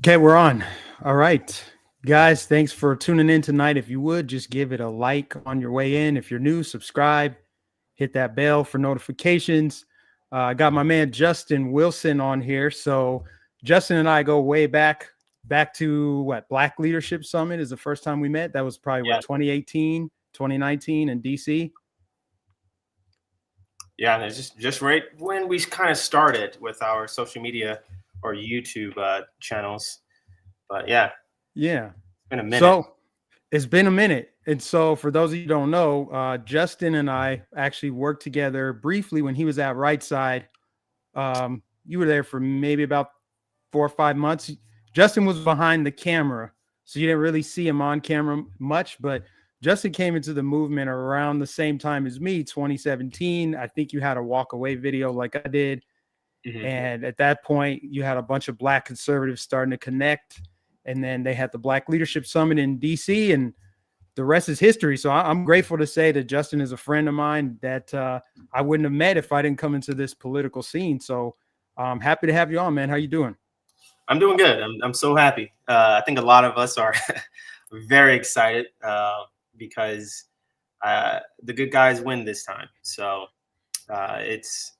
Okay, we're on. All right. Guys, thanks for tuning in tonight. If you would, just give it a like on your way in. If you're new, subscribe, hit that bell for notifications. I got my man Justin Wilson on here. So, Justin and I go way back to what? Black Leadership Summit is the first time we met. That was probably Yeah, what, 2018, 2019 in DC. yeah, and it's just right when we kind of started with our social media or YouTube channels. But yeah, it's Yeah. been a minute. So, it's been a minute. And so, for those of you who don't know, Justin and I actually worked together briefly when he was at Right Side. You were there for maybe about 4 or 5 months. Justin was behind the camera, so you didn't really see him on camera much. But Justin came into the movement around the same time as me, 2017. I think you had a walk away video like I did. Hmm. And at that point, you had a bunch of Black conservatives starting to connect. And then they had the Black Leadership Summit in DC, and the rest is history. So I'm grateful to say that Justin is a friend of mine that I wouldn't have met if I didn't come into this political scene. So I'm happy to have you on, man. How you doing? I'm doing good. I'm so happy. I think a lot of us are very excited because the good guys win this time. So it's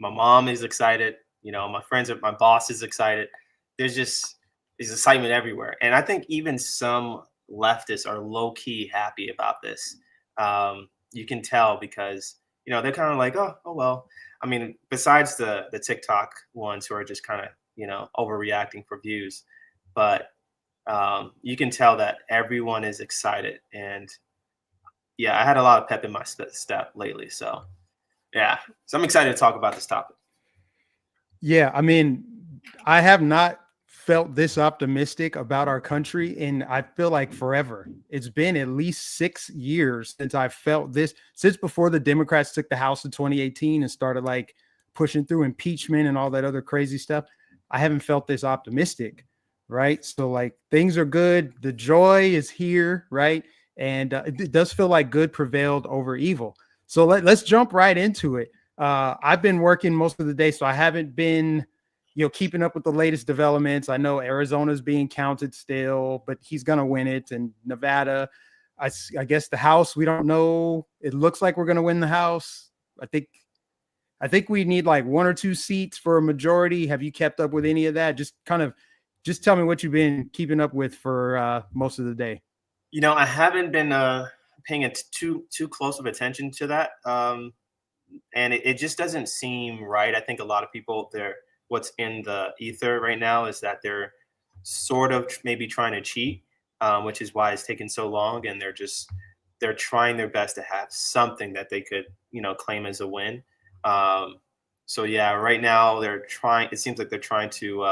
my mom is excited. You know, my friends, my boss is excited. There's excitement everywhere, and I think even some leftists are low key happy about this. You can tell because they're kind of like, oh well. I mean, besides the TikTok ones who are just kind of overreacting for views, but you can tell that everyone is excited, and yeah, I had a lot of pep in my step lately, so yeah, so I'm excited to talk about this topic. Yeah, I mean, I have not felt this optimistic about our country in I feel like forever. It's been at least 6 years since I felt this, since before the Democrats took the House in 2018 and started like pushing through impeachment and all that other crazy stuff. I haven't felt this optimistic, right? So like things are good, the joy is here, right? And it does feel like good prevailed over evil. So let's jump right into it. I've been working most of the day, so I haven't been, keeping up with the latest developments. I know Arizona's being counted still, but he's going to win it. And Nevada, I guess the House, we don't know. It looks like we're going to win the House. I think, I think we need like one or two seats for a majority. Have you kept up with any of that? Just tell me what you've been keeping up with for most of the day. I haven't been paying it too close of attention to that, and it just doesn't seem right. I think a lot of people, they're what's in the ether right now is that they're sort of maybe trying to cheat, which is why it's taken so long, and they're trying their best to have something that they could claim as a win. Um, so yeah, right now they're trying. It seems like they're trying to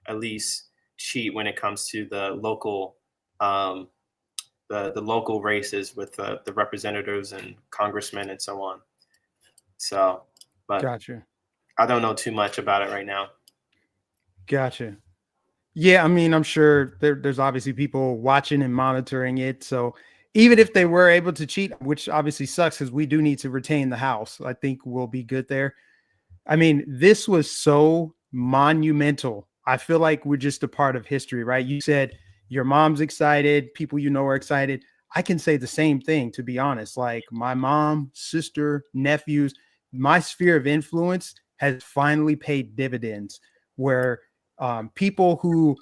at least cheat when it comes to the local. Um, the local races with the representatives and congressmen and so on. So, but Gotcha. I don't know too much about it right now. Gotcha. Yeah, I mean, I'm sure there's obviously people watching and monitoring it. So even if they were able to cheat, which obviously sucks because we do need to retain the House, I think we'll be good there. I mean, this was so monumental. I feel like we're just a part of history, right? You said your mom's excited, people you know are excited. I can say the same thing, to be honest. Like my mom, sister, nephews, my sphere of influence has finally paid dividends where people who,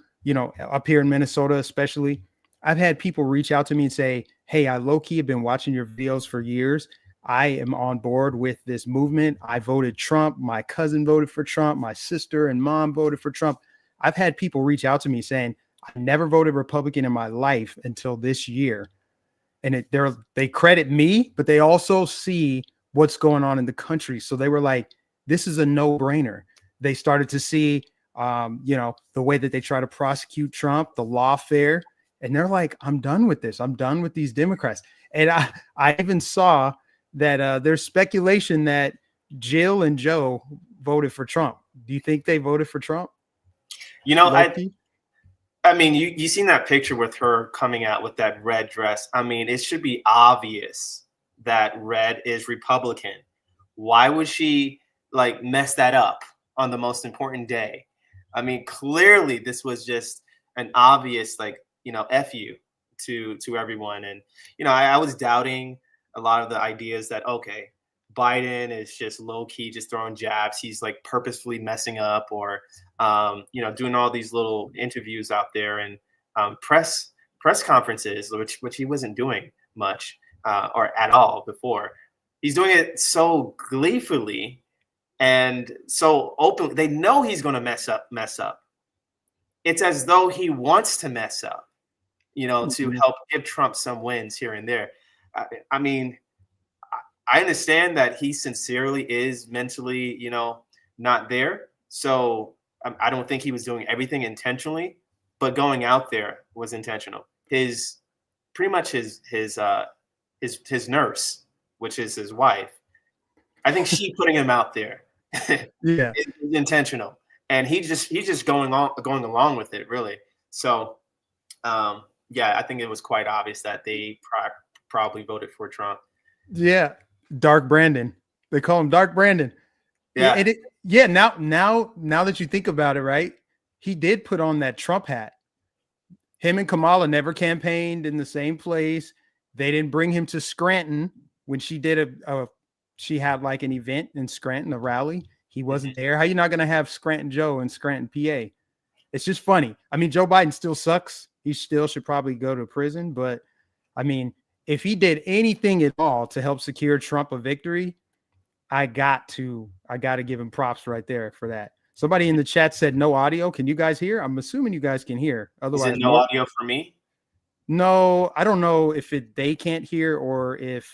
up here in Minnesota, especially, I've had people reach out to me and say, hey, I low key have been watching your videos for years. I am on board with this movement. I voted Trump. My cousin voted for Trump. My sister and mom voted for Trump. I've had people reach out to me saying, I never voted Republican in my life until this year. And they credit me, but they also see what's going on in the country. So they were like, this is a no brainer. They started to see, the way that they try to prosecute Trump, the lawfare. And they're like, I'm done with this. I'm done with these Democrats. And I even saw that there's speculation that Jill and Joe voted for Trump. Do you think they voted for Trump? You know, I Loki? I mean, you seen that picture with her coming out with that red dress. I mean, it should be obvious that red is Republican. Why would she like mess that up on the most important day? I mean, clearly this was just an obvious, like, F you to everyone. And, I was doubting a lot of the ideas that, okay, Biden is just low key, just throwing jabs. He's like purposefully messing up, or, doing all these little interviews out there, and press conferences, which he wasn't doing much, or at all before. He's doing it so gleefully and so openly. They know he's going to mess up. It's as though he wants to mess up, to help give Trump some wins here and there. I mean, I understand that he sincerely is mentally, not there. So I don't think he was doing everything intentionally, but going out there was intentional. Pretty much his nurse, which is his wife, I think she putting him out there Yeah. is intentional, and he's just going along with it, really. So, yeah, I think it was quite obvious that they probably voted for Trump. Yeah. Dark Brandon. They call him Dark Brandon. Yeah. Now that you think about it, right? He did put on that Trump hat. Him and Kamala never campaigned in the same place. They didn't bring him to Scranton when she did she had like an event in Scranton, a rally. He wasn't there. How you not going to have Scranton Joe in Scranton, PA? It's just funny. I mean, Joe Biden still sucks. He still should probably go to prison. But I mean, if he did anything at all to help secure Trump a victory, I got to give him props right there for that. Somebody in the chat said no audio. Can you guys hear? I'm assuming you guys can hear. Otherwise, is it no audio for me? No, I don't know if they can't hear or if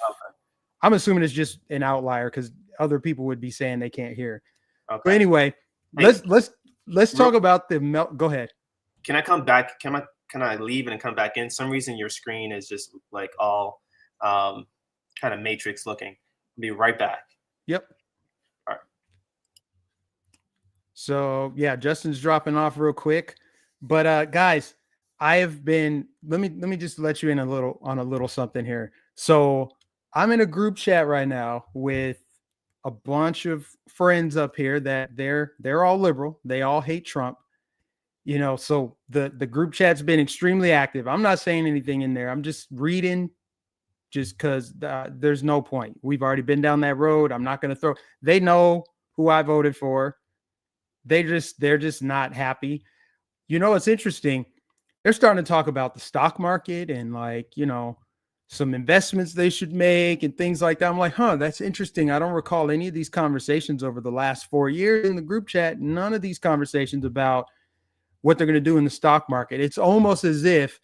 I'm assuming it's just an outlier because other people would be saying they can't hear. Okay. But anyway, Hey, let's talk about the Go ahead. Can I come back? Can I leave and come back in? Some reason your screen is just like all kind of matrix looking. I'll be right back. Yep. All right. So yeah, Justin's dropping off real quick. But guys, I have been let me just let you in on a little something here. So I'm in a group chat right now with a bunch of friends up here that they're all liberal. They all hate Trump. So the group chat's been extremely active. I'm not saying anything in there. I'm just reading just because there's no point. We've already been down that road. I'm not going to they know who I voted for. They're just not happy. It's interesting. They're starting to talk about the stock market and some investments they should make and things like that. I'm like, that's interesting. I don't recall any of these conversations over the last 4 years in the group chat. None of these conversations about what they're going to do in the stock market. It's almost as if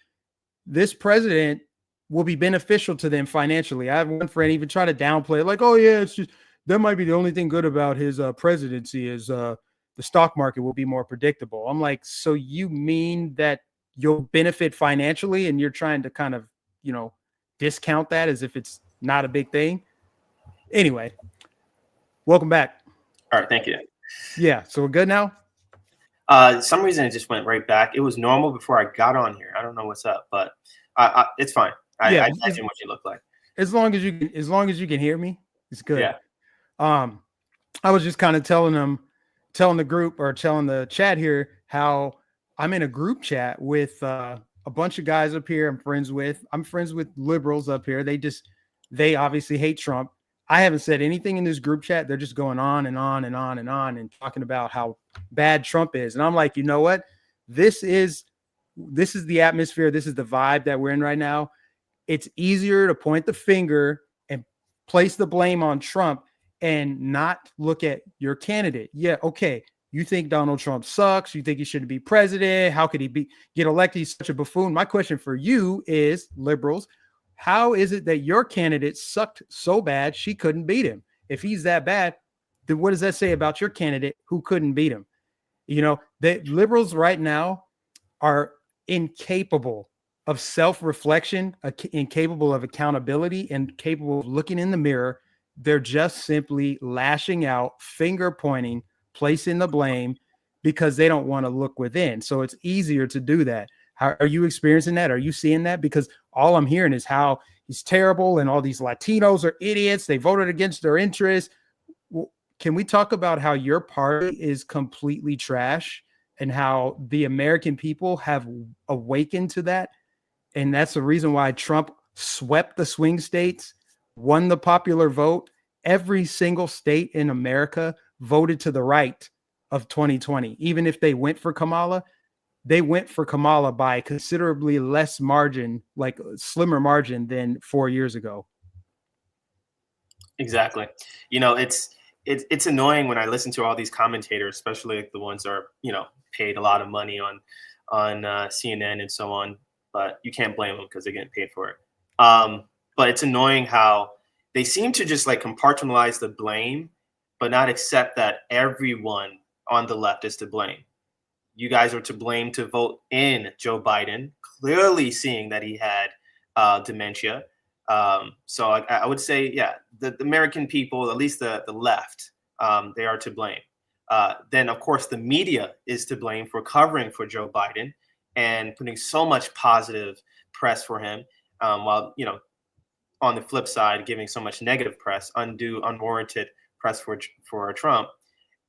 this president will be beneficial to them financially. I have one friend even try to downplay it, like, oh yeah, it's just that might be the only thing good about his presidency is the stock market will be more predictable. I'm like, so you mean that you'll benefit financially and you're trying to kind of, discount that as if it's not a big thing? Anyway, welcome back. All right, thank you. Yeah, so we're good now? Some reason it just went right back. It was normal before I got on here. I don't know what's up, but it's fine. I imagine what you look like. As long as you can hear me, it's good. Yeah. I was just kind of telling the group or telling the chat here how I'm in a group chat with a bunch of guys up here I'm friends with liberals up here. They obviously hate Trump. I haven't said anything in this group chat. They're just going on and on and on and on and talking about how bad Trump is. And I'm like, you know what? This is the atmosphere. This is the vibe that we're in right now. It's easier to point the finger and place the blame on Trump and not look at your candidate. Yeah, okay. You think Donald Trump sucks. You think he shouldn't be president. How could he get elected? He's such a buffoon. My question for you is, liberals, how is it that your candidate sucked so bad she couldn't beat him? If he's that bad, then what does that say about your candidate who couldn't beat him? The liberals right now are incapable of self-reflection, incapable of accountability, and capable of looking in the mirror. They're just simply lashing out, finger pointing, placing the blame because they don't want to look within. So it's easier to do that. How are you experiencing that? Are you seeing that? Because all I'm hearing is how he's terrible and all these Latinos are idiots. They voted against their interests. Well, can we talk about how your party is completely trash and how the American people have awakened to that. And that's the reason why Trump swept the swing states, won the popular vote. Every single state in America voted to the right of 2020. Even if they went for Kamala, they went for Kamala by considerably less margin, like a slimmer margin than 4 years ago. Exactly. You know, it's annoying when I listen to all these commentators, especially like the ones that are, you know, paid a lot of money on CNN and so on. But you can't blame them because they're getting paid for it. But it's annoying how they seem to just like compartmentalize the blame, but not accept that everyone on the left is to blame. You guys are to blame to vote in Joe Biden, clearly seeing that he had dementia. So I would say, yeah, the American people, at least the left, they are to blame. Then, of course, the media is to blame for covering for Joe Biden and putting so much positive press for him, while, you know, on the flip side, giving so much negative press, unwarranted press for Trump.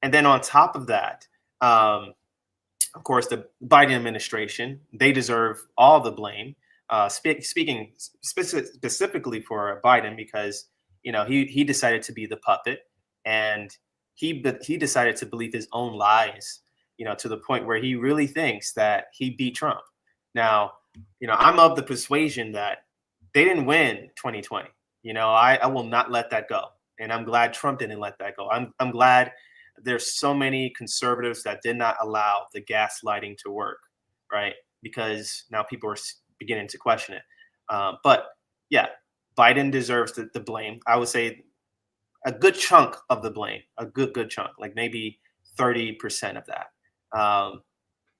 And then on top of that, of course, the Biden administration, they deserve all the blame. Speaking specifically for Biden, because, you know, he decided to be the puppet, and he decided to believe his own lies, you know, to the point where he really thinks that he beat Trump. Now, you know, I'm of the persuasion that they didn't win 2020. You know, I will not let that go, and I'm glad Trump didn't let that go. I'm glad there's so many conservatives that did not allow the gaslighting to work, right? Because now people are beginning to question it. But yeah, Biden deserves the blame. I would say a good chunk of the blame, a good chunk, like maybe 30% of that.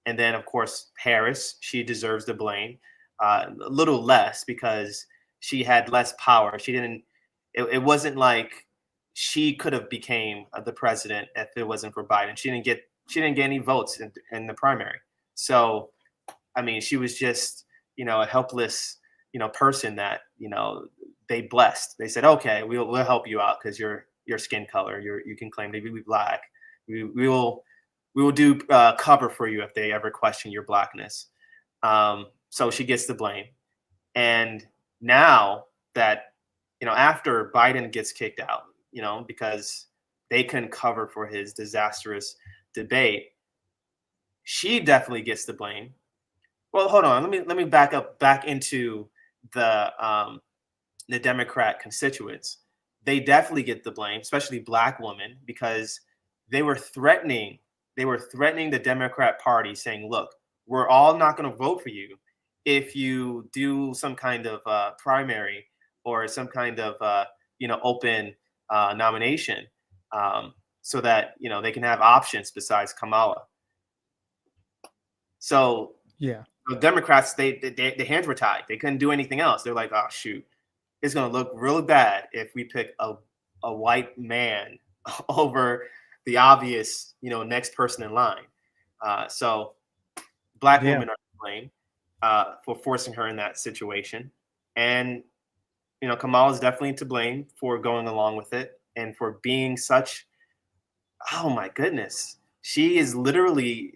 And then, of course, Harris, she deserves the blame. A little less because she had less power. She didn't. It wasn't like she could have became the president if it wasn't for Biden. She didn't get any votes in the primary. So, I mean, she was just, you know, a helpless, you know, person that, you know, they blessed. They said, okay, we'll help you out because your skin color, you can claim to be black. We will do cover for you if they ever question your blackness. So she gets the blame. And now that, you know, after Biden gets kicked out, you know, because they couldn't cover for his disastrous debate, she definitely gets the blame. Well, hold on. Let me back into the Democrat constituents. They definitely get the blame, especially black women, because they were threatening the Democrat Party, saying, look, we're all not going to vote for you if you do some kind of primary or some kind of you know, open nomination, so that, you know, they can have options besides Kamala. So Yeah. the Democrats, their hands were tied. They couldn't do anything else. They're like, oh shoot, it's going to look really bad if we pick a white man over the obvious, you know, next person in line. So black women are to blame for forcing her in that situation. And, you know, Kamala is definitely to blame for going along with it and for being such, oh my goodness, she literally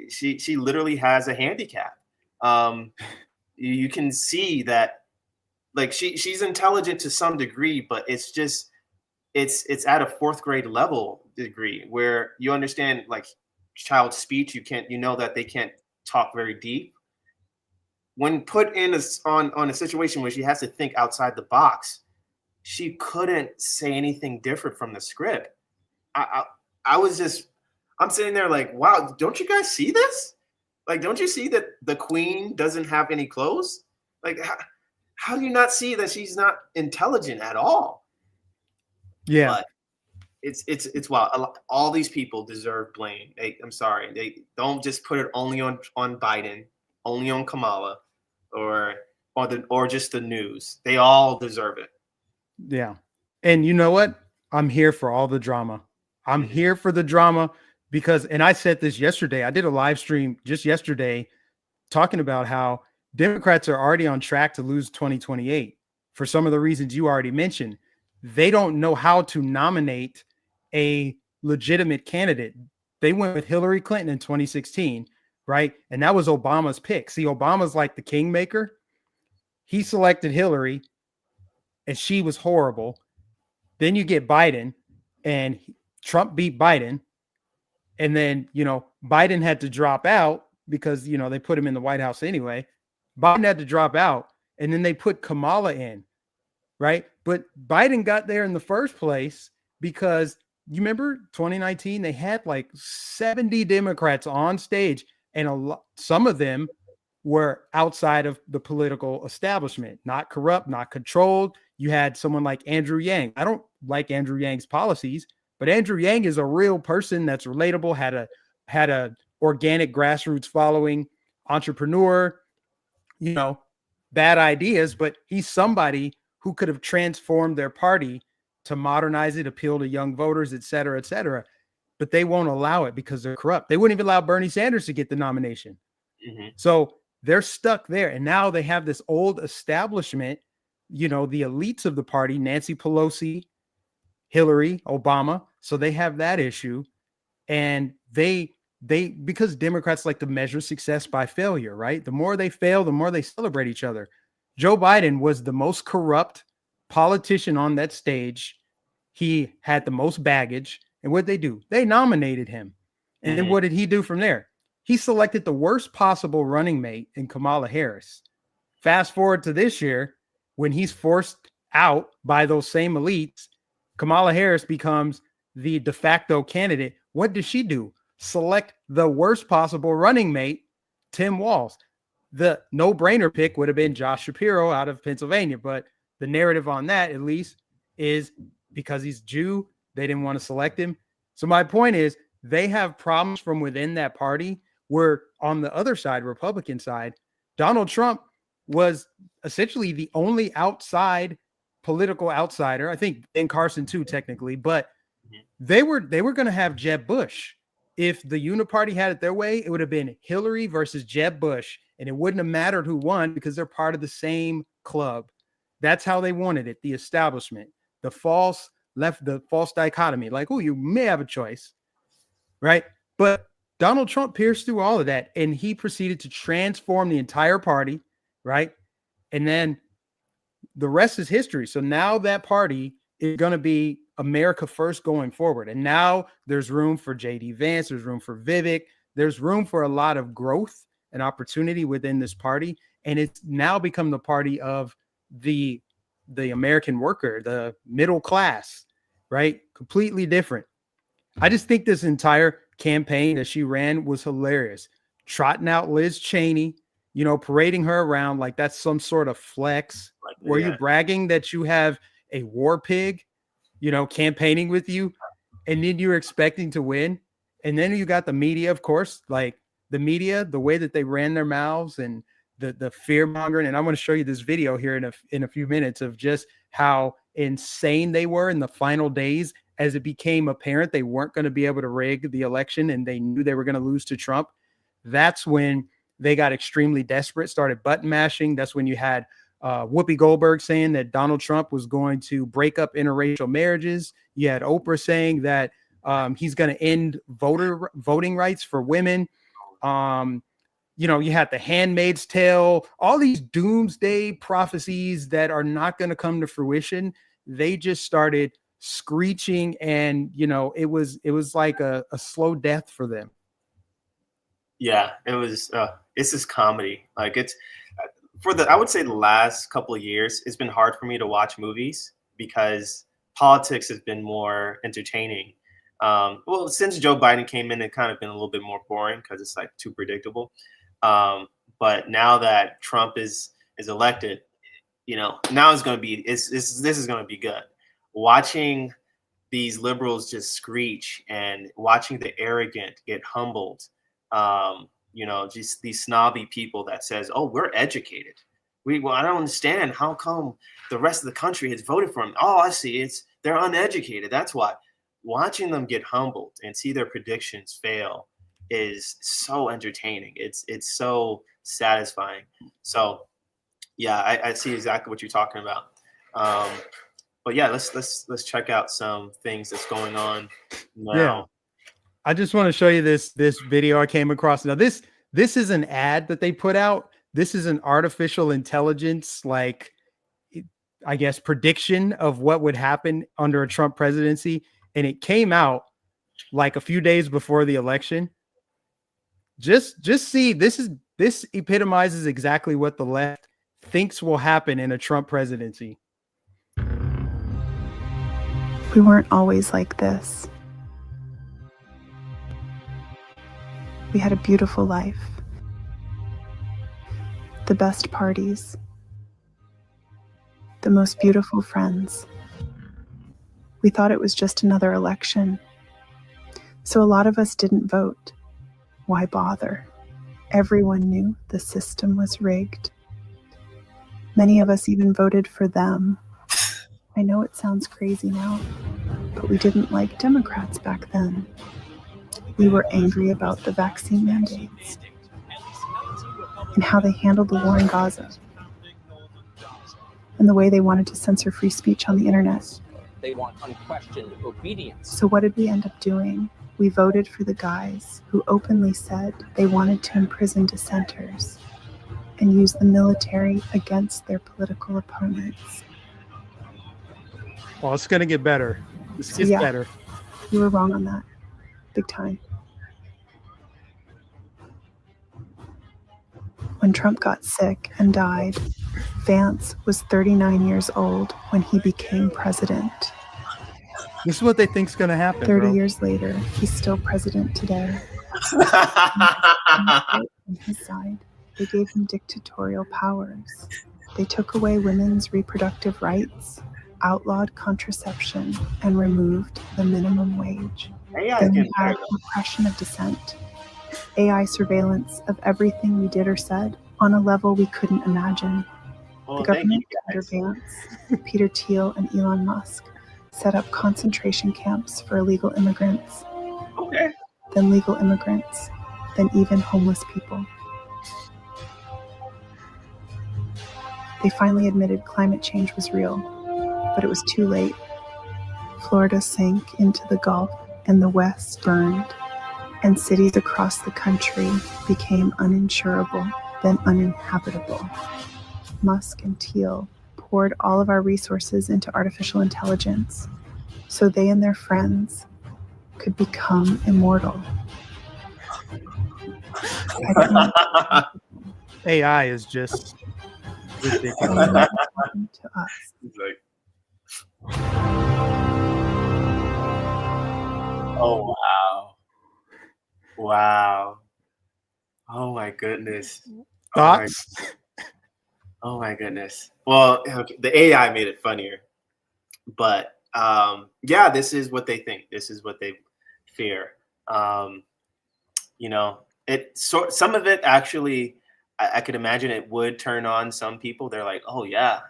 has a handicap. You can see that, like, she's intelligent to some degree, but it's just it's at a fourth grade level degree where you understand, like, child speech. You know that they can't talk very deep. When put in on a situation where she has to think outside the box, she couldn't say anything different from the script. I'm sitting there like, wow, don't you guys see this? Like, don't you see that the queen doesn't have any clothes? Like, how do you not see that she's not intelligent at all? Yeah. But it's wild. All these people deserve blame. I'm sorry. They don't just put it only on Biden, only on Kamala, or just the news. They all deserve it. Yeah. And you know what? I'm here for all the drama. I'm here for the drama because, and I said this yesterday, I did a live stream just yesterday talking about how Democrats are already on track to lose 2028 for some of the reasons you already mentioned. They don't know how to nominate a legitimate candidate. They went with Hillary Clinton in 2016. right? And that was Obama's pick. See, Obama's like the kingmaker. He selected Hillary, and she was horrible. Then you get Biden, and Trump beat Biden. And then, Biden had to drop out because, they put him in the White House anyway. Biden had to drop out, and then they put Kamala in, right? But Biden got there in the first place because you remember 2019, they had like 70 Democrats on stage, and some of them were outside of the political establishment, not corrupt, not controlled. You had someone like Andrew Yang. I don't like Andrew Yang's policies, but Andrew Yang is a real person that's relatable, had a organic grassroots following, entrepreneur, bad ideas, but he's somebody who could have transformed their party to modernize it, appeal to young voters, et cetera, et cetera. But they won't allow it because they're corrupt. They wouldn't even allow Bernie Sanders to get the nomination. Mm-hmm. So they're stuck there. And now they have this old establishment, the elites of the party, Nancy Pelosi, Hillary, Obama. So they have that issue. And they because Democrats like to measure success by failure, right? The more they fail, the more they celebrate each other. Joe Biden was the most corrupt politician on that stage. He had the most baggage. And what did they do? They nominated him. And then what did he do from there? He selected the worst possible running mate in Kamala Harris. Fast forward to this year, when he's forced out by those same elites, Kamala Harris becomes the de facto candidate. What does she do? Select the worst possible running mate, Tim Walz. The no-brainer pick would have been Josh Shapiro out of Pennsylvania, but the narrative on that, at least, is because he's Jew, they didn't want to select him. So my point is, they have problems from within that party, where on the other side, Republican side, Donald Trump was essentially the only outside political outsider. I think Ben Carson too, technically, but they were going to have Jeb Bush. If the Uniparty had it their way, it would have been Hillary versus Jeb Bush, and it wouldn't have mattered who won because they're part of the same club. That's how they wanted it, the establishment, the false dichotomy, like, oh, you may have a choice, right? But Donald Trump pierced through all of that, and he proceeded to transform the entire party, right? And then the rest is history. So now that party is going to be America first going forward. And now there's room for JD Vance. There's room for Vivek. There's room for a lot of growth and opportunity within this party. And it's now become the party of the American worker, the middle class, right? Completely different. I just think this entire campaign that she ran was hilarious. Trotting out Liz Cheney, parading her around like that's some sort of flex. Were you bragging that you have a war pig, campaigning with you, and then you're expecting to win? And then you got the media, of course, like the media, the way that they ran their mouths and the fear mongering. And I'm going to show you this video here in a few minutes of just how insane they were in the final days, as it became apparent they weren't going to be able to rig the election and they knew they were going to lose to Trump. That's when they got extremely desperate, started button mashing. That's when you had Whoopi Goldberg saying that Donald Trump was going to break up interracial marriages. You had Oprah saying that he's going to end voting rights for women. You had The Handmaid's Tale, all these doomsday prophecies that are not going to come to fruition. They just started screeching, and it was like a slow death for them. Yeah, it was. It's just comedy. Like it's I would say the last couple of years, it's been hard for me to watch movies because politics has been more entertaining. Well, since Joe Biden came in, it kind of been a little bit more boring because it's like too predictable. But now that Trump is elected, now it's going to be this is going to be good. Watching these liberals just screech and watching the arrogant get humbled. Just these snobby people that says, "Oh, we're educated." I don't understand. How come the rest of the country has voted for him? Oh, I see. They're uneducated. That's why. Watching them get humbled and see their predictions fail is so entertaining. It's so satisfying. So, yeah, I see exactly what you're talking about. But yeah, let's check out some things that's going on now. Yeah. I just want to show you this video I came across. Now, this this is an ad that they put out. This is an artificial intelligence, like, I guess, prediction of what would happen under a Trump presidency. And it came out like a few days before the election. Just see, this epitomizes exactly what the left thinks will happen in a Trump presidency. We weren't always like this. We had a beautiful life. The best parties. The most beautiful friends. We thought it was just another election. So a lot of us didn't vote. Why bother? Everyone knew the system was rigged. Many of us even voted for them. I know it sounds crazy now, but we didn't like Democrats back then. We were angry about the vaccine mandates and how they handled the war in Gaza and the way they wanted to censor free speech on the internet. They want unquestioned obedience. So what did we end up doing? We voted for the guys who openly said they wanted to imprison dissenters and use the military against their political opponents. Well, it's going to get better. This gets better. You were wrong on that. Big time. When Trump got sick and died, Vance was 39 years old when he became president. This is what they think's going to happen. 30 years later, he's still president today. On his side, they gave him dictatorial powers. They took away women's reproductive rights, outlawed contraception, and removed the minimum wage. Then we had repression of dissent, AI surveillance of everything we did or said on a level we couldn't imagine. The government under Vance, Peter Thiel, and Elon Musk set up concentration camps for illegal immigrants, then legal immigrants, then even homeless people. They finally admitted climate change was real, but it was too late. Florida sank into the Gulf and the West burned, and cities across the country became uninsurable, then uninhabitable. Musk and Thiel poured all of our resources into artificial intelligence so they and their friends could become immortal. AI is just ridiculous. To us. Oh, wow. Wow. Oh, my goodness. Thoughts? Oh, my goodness. Well, okay, the AI made it funnier. But, yeah, this is what they think. This is what they fear. You know, some of it actually, I could imagine it would turn on some people. They're like, oh, yeah,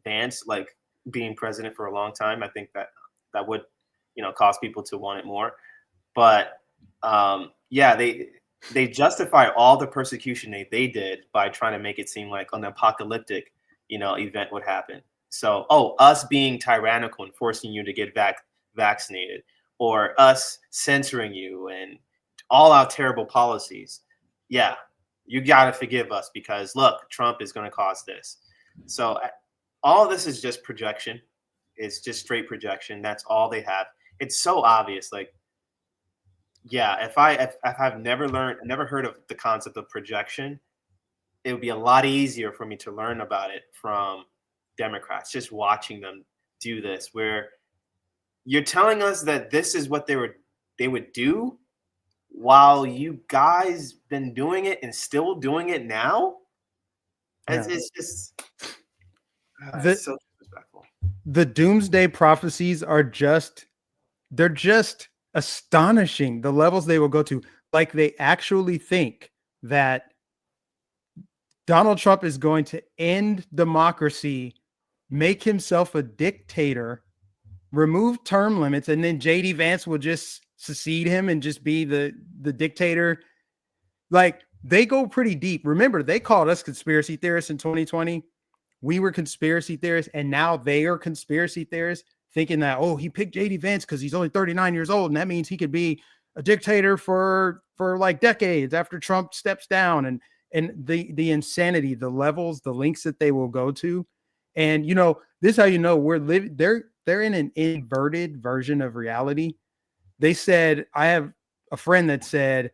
Vance, like, being president for a long time. I think that would, you know, cause people to want it more. But yeah, they justify all the persecution they did by trying to make it seem like an apocalyptic, you know, event would happen. So, us being tyrannical and forcing you to get vaccinated, or us censoring you and all our terrible policies. Yeah, you got to forgive us because look, Trump is going to cause this. So all of this is just projection. It's just straight projection. That's all they have. It's so obvious. Like, yeah, if I've never heard of the concept of projection, it would be a lot easier for me to learn about it from Democrats, just watching them do this, where you're telling us that this is what they would do while you guys been doing it and still doing it now. It's just it's so disrespectful. The doomsday prophecies are they're just astonishing, the levels they will go to. Like, they actually think that Donald Trump is going to end democracy, make himself a dictator, remove term limits, and then JD Vance will just succeed him and just be the dictator. Like, they go pretty deep. Remember, they called us conspiracy theorists in 2020. We were conspiracy theorists, and now they are conspiracy theorists, thinking that, he picked JD Vance because he's only 39 years old, and that means he could be a dictator for like decades after Trump steps down, and the insanity, the levels, the links that they will go to. And this is how we're living. They're in an inverted version of reality. They said, I have a friend that said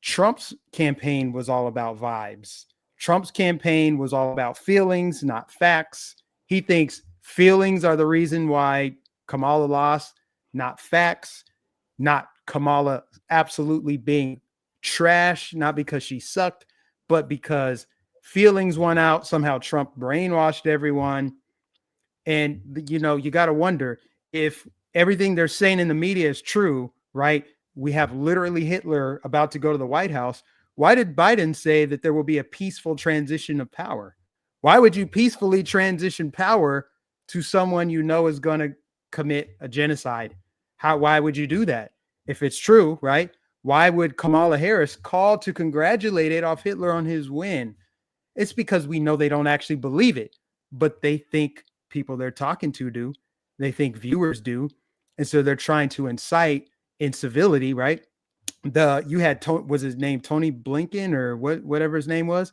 Trump's campaign was all about vibes. Trump's campaign was all about feelings, not facts. He thinks feelings are the reason why Kamala lost, not facts, not Kamala absolutely being trash, not because she sucked, but because feelings won out. Somehow Trump brainwashed everyone. And, you got to wonder if everything they're saying in the media is true, right? We have literally Hitler about to go to the White House. Why did Biden say that there will be a peaceful transition of power? Why would you peacefully transition power to someone is going to commit a genocide? Why would you do that? If it's true, right? Why would Kamala Harris call to congratulate Adolf Hitler on his win? It's because we know they don't actually believe it, but they think people they're talking to do. They think viewers do. And so they're trying to incite incivility, right? You had, was his name Tony Blinken or whatever his name was?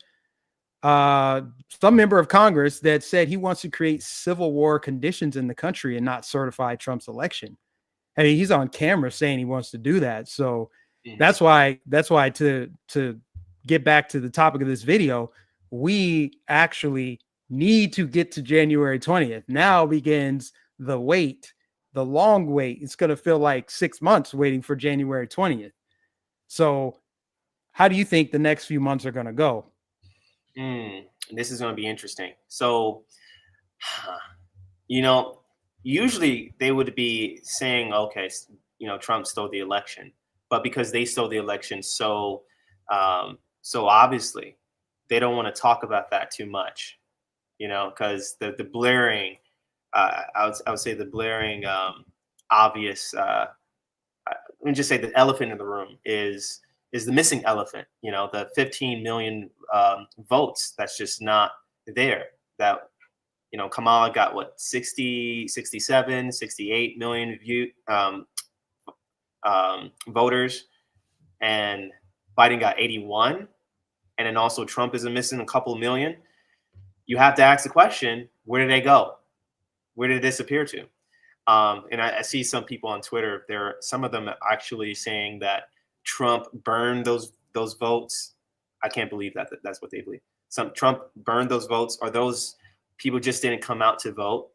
Some member of Congress that said he wants to create civil war conditions in the country and not certify Trump's election. I mean, he's on camera saying he wants to do that. So that's why to get back to the topic of this video, we actually need to get to January 20th. Now begins the wait, the long wait. It's going to feel like 6 months waiting for January 20th. So how do you think the next few months are going to go? This is going to be interesting. So, usually they would be saying, okay, Trump stole the election, but because they stole the election so obviously, they don't want to talk about that too much, because the blaring, I would say the blaring, obvious. Let me just say the elephant in the room is the missing elephant. The 15 million votes that's just not there. That Kamala got what 60, 67, 68 million voters, and Biden got 81. And then also Trump is missing a couple million. You have to ask the question, where did they go? Where did it disappear to? And I see some people on Twitter, some of them actually saying that Trump burned those votes. I can't believe that's what they believe. Trump burned those votes, or those people just didn't come out to vote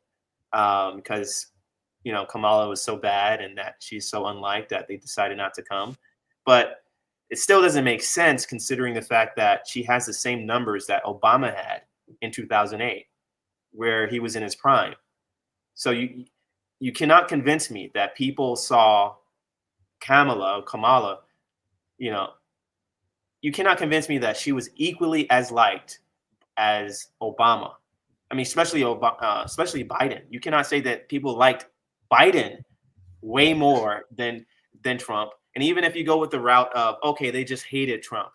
because Kamala was so bad and that she's so unliked that they decided not to come. But it still doesn't make sense considering the fact that she has the same numbers that Obama had in 2008, where he was in his prime. So you cannot convince me that people saw Kamala, you cannot convince me that she was equally as liked as Obama. I mean, especially Biden. You cannot say that people liked Biden way more than Trump. And even if you go with the route of, okay, they just hated Trump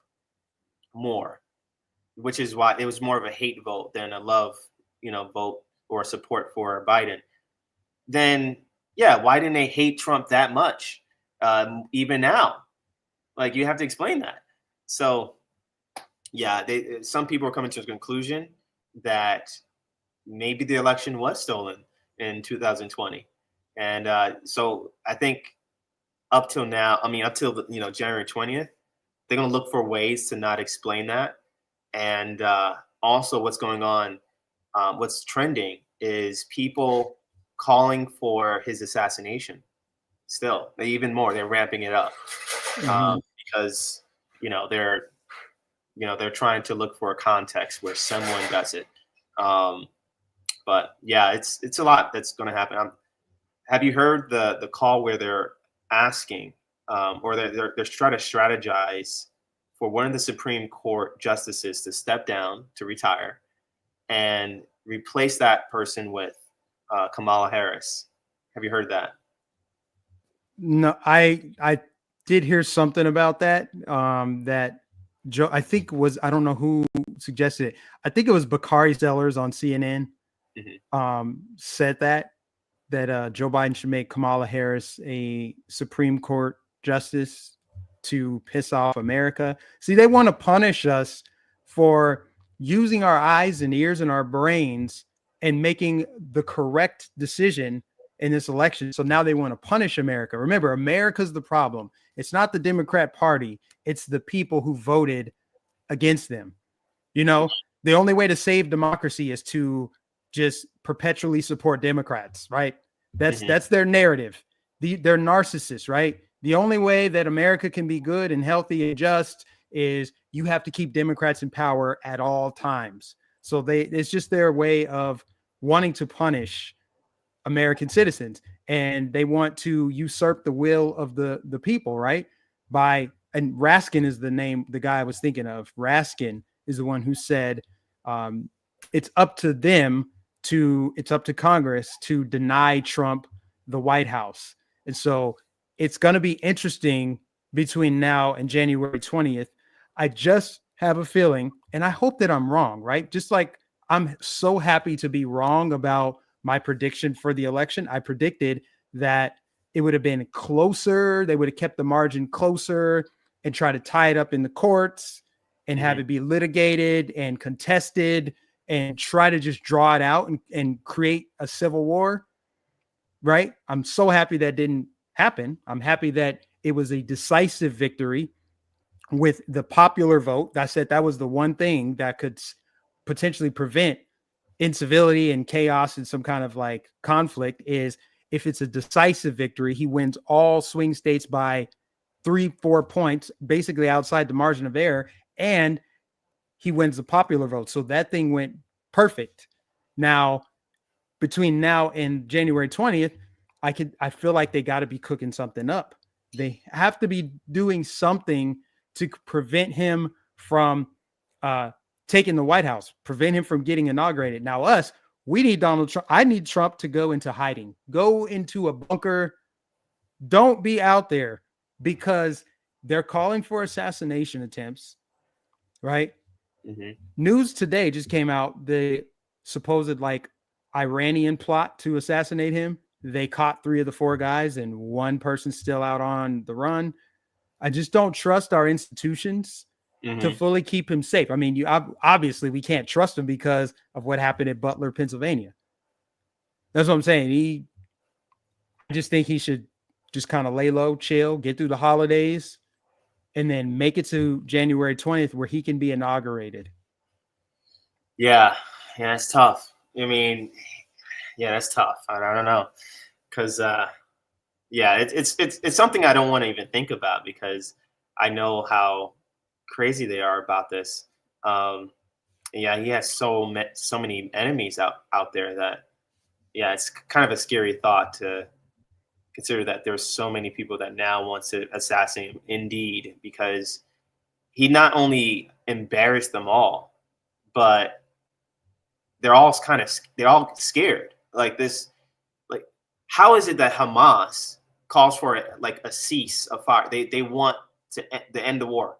more, which is why it was more of a hate vote than a love, vote or support for Biden, then yeah, why didn't they hate Trump that much? Even now, like, you have to explain that. So yeah, some people are coming to the conclusion that maybe the election was stolen in 2020. And so I think up till January 20th, they're going to look for ways to not explain that. And also what's going on, what's trending is people calling for his assassination. Still, even more, they're ramping it up because, they're trying to look for a context where someone does it. But yeah, it's a lot that's going to happen. Have you heard the call where they're asking, or they're trying to strategize for one of the Supreme Court justices to step down, to retire, and replace that person with Kamala Harris? Have you heard that? No, I did hear something about that. That Joe, I think I don't know who suggested it. I think it was Bakari Sellers on CNN. Said that Joe Biden should make Kamala Harris a Supreme Court justice to piss off America. See, they want to punish us for using our eyes and ears and our brains and making the correct decision in this election. So now they want to punish America. Remember, America's the problem. It's not the Democrat Party. It's the people who voted against them. You know, the only way to save democracy is to just perpetually support Democrats, right? That's their narrative. They're narcissists, right? The only way that America can be good and healthy and just is you have to keep Democrats in power at all times. So it's just their way of wanting to punish American citizens, and they want to usurp the will of the people, right? And Raskin is the name, the guy I was thinking of. Raskin is the one who said it's up to Congress to deny Trump the White House. And so it's going to be interesting between now and January 20th. I just have a feeling, and I hope that I'm wrong, right? Just like I'm so happy to be wrong about my prediction for the election. I predicted that it would have been closer. They would have kept the margin closer and try to tie it up in the courts and have it be litigated and contested and try to just draw it out and create a civil war, right? I'm so happy that didn't happen. I'm happy that it was a decisive victory with the popular vote. I said that was the one thing that could potentially prevent incivility and chaos and some kind of like conflict is if it's a decisive victory, he wins all swing states by 3-4 points, basically outside the margin of error, and he wins the popular vote. So that thing went perfect. Now, between now and January 20th, I feel like they got to be cooking something up. They have to be doing something to prevent him from taking the White House, prevent him from getting inaugurated. Now, we need Donald Trump. I need Trump to go into hiding, go into a bunker. Don't be out there because they're calling for assassination attempts, right? Mm-hmm. News today just came out, the supposed like Iranian plot to assassinate him. They caught 3 of the 4 guys and 1 person still out on the run. I just don't trust our institutions to fully keep him safe. I mean, obviously we can't trust him because of what happened at Butler, Pennsylvania. That's what I'm saying. I just think he should just kind of lay low, chill, get through the holidays, and then make it to January 20th where he can be inaugurated. Yeah, it's tough. I mean, yeah, that's tough. I don't know, because it's something I don't want to even think about because I know how crazy they are about this. He has so many enemies out there that it's kind of a scary thought to consider that there's so many people that now want to assassinate him indeed, because he not only embarrassed them all, but they're all scared. Like this, like, how is it that Hamas calls for like a cease of fire? They want to end the war.